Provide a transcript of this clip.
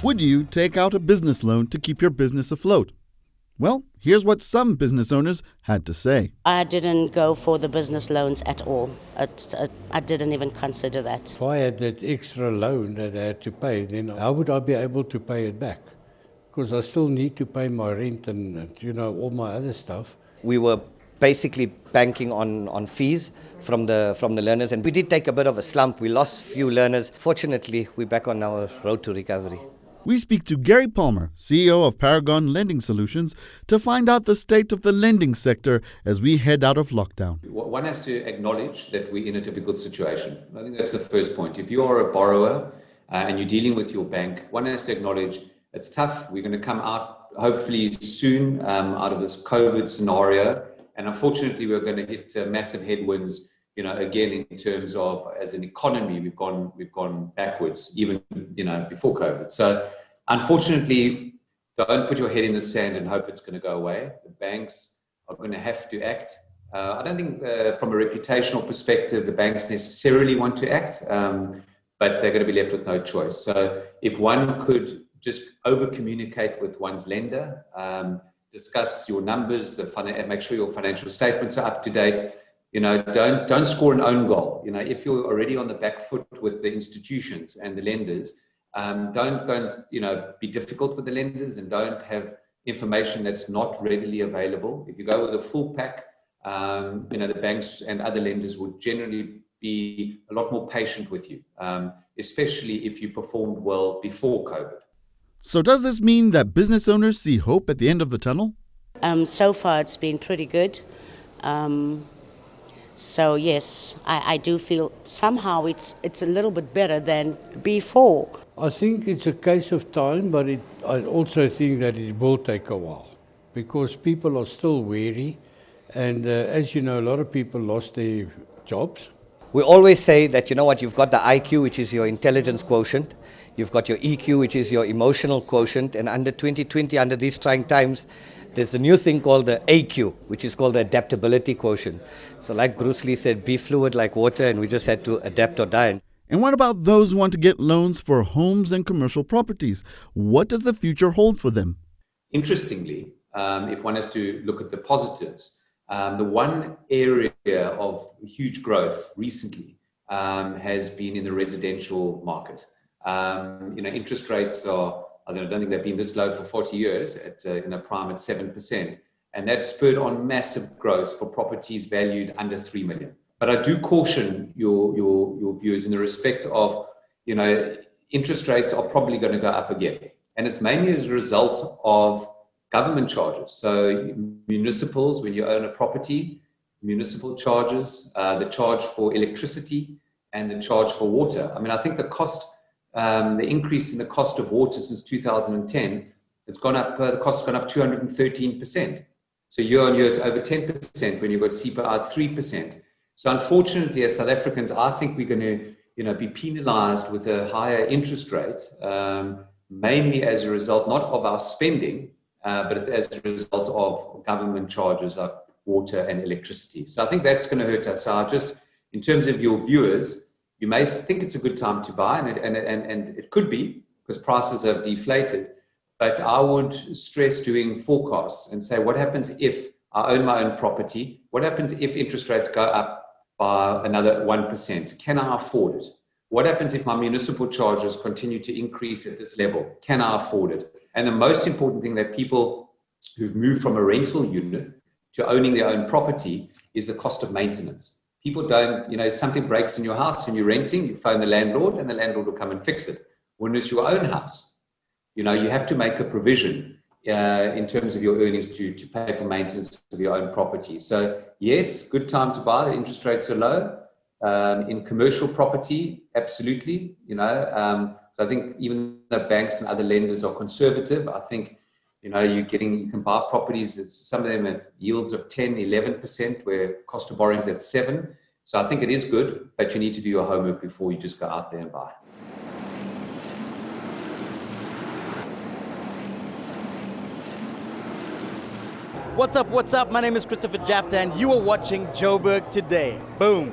Would you take out a business loan to keep your business afloat? Well, here's what some business owners had to say. I didn't go for the business loans at all. I didn't even consider that. If I had that extra loan that I had to pay, then how would I be able to pay it back? Because I still need to pay my rent and all my other stuff. We were basically banking on fees from the learners, and we did take a bit of a slump. We lost few learners. Fortunately, we're back on our road to recovery. We speak to Gary Palmer, CEO of Paragon Lending Solutions, to find out the state of the lending sector as we head out of lockdown. One has to acknowledge that we're in a difficult situation. I think that's the first point. If you are a borrower and you're dealing with your bank, one has to acknowledge it's tough. We're going to come out hopefully soon out of this COVID scenario. And unfortunately, we're going to hit massive headwinds, again, in terms of as an economy, we've gone backwards, even, before COVID. So unfortunately, don't put your head in the sand and hope it's going to go away. The banks are going to have to act. I don't think from a reputational perspective, the banks necessarily want to act, but they're going to be left with no choice. So if one could just over-communicate with one's lender, discuss your numbers, make sure your financial statements are up to date. Don't score an own goal. If you're already on the back foot with the institutions and the lenders, don't go and be difficult with the lenders and don't have information that's not readily available. If you go with a full pack, the banks and other lenders would generally be a lot more patient with you, especially if you performed well before COVID. So does this mean that business owners see hope at the end of the tunnel? So far, it's been pretty good. So yes, I do feel somehow it's a little bit better than before. I think it's a case of time, but I also think that it will take a while because people are still wary. And as you know, a lot of people lost their jobs. We always say that, you've got the IQ, which is your intelligence quotient. You've got your EQ, which is your emotional quotient. And under 2020, under these trying times, there's a new thing called the AQ, which is called the adaptability quotient. So like Bruce Lee said, be fluid like water, and we just had to adapt or die. And what about those who want to get loans for homes and commercial properties? What does the future hold for them? Interestingly, if one has to look at the positives, the one area of huge growth recently has been in the residential market. Interest rates are, I don't think they've been this low for 40 years at prime at 7%. And that spurred on massive growth for properties valued under 3 million. But I do caution your viewers in the respect of, interest rates are probably going to go up again. And it's mainly as a result of government charges. So municipals, when you own a property, municipal charges, the charge for electricity and the charge for water. I mean, I think the increase in the cost of water since 2010 has gone up, the cost has gone up 213%. So year on year, it's over 10% when you've got CPI at 3%. So unfortunately, as South Africans, I think we're going to, be penalized with a higher interest rate, mainly as a result, not of our spending, but it's as a result of government charges like water and electricity. So I think that's going to hurt us. So just in terms of your viewers, you may think it's a good time to buy, and it could be because prices have deflated. But I would stress doing forecasts and say, what happens if I own my own property? What happens if interest rates go up by another 1%? Can I afford it? What happens if my municipal charges continue to increase at this level? Can I afford it? And the most important thing that people who've moved from a rental unit to owning their own property is the cost of maintenance. People don't, something breaks in your house when you're renting, you phone the landlord and the landlord will come and fix it. When it's your own house, you have to make a provision in terms of your earnings to pay for maintenance of your own property. So yes, good time to buy. The interest rates are low. In commercial property, absolutely. So I think even though banks and other lenders are conservative, I think you can buy properties. Some of them at yields of 10, 11%, where cost of borrowing is at 7%. So I think it is good, but you need to do your homework before you just go out there and buy. What's up? My name is Christopher Jafta, and you are watching Joburg Today. Boom.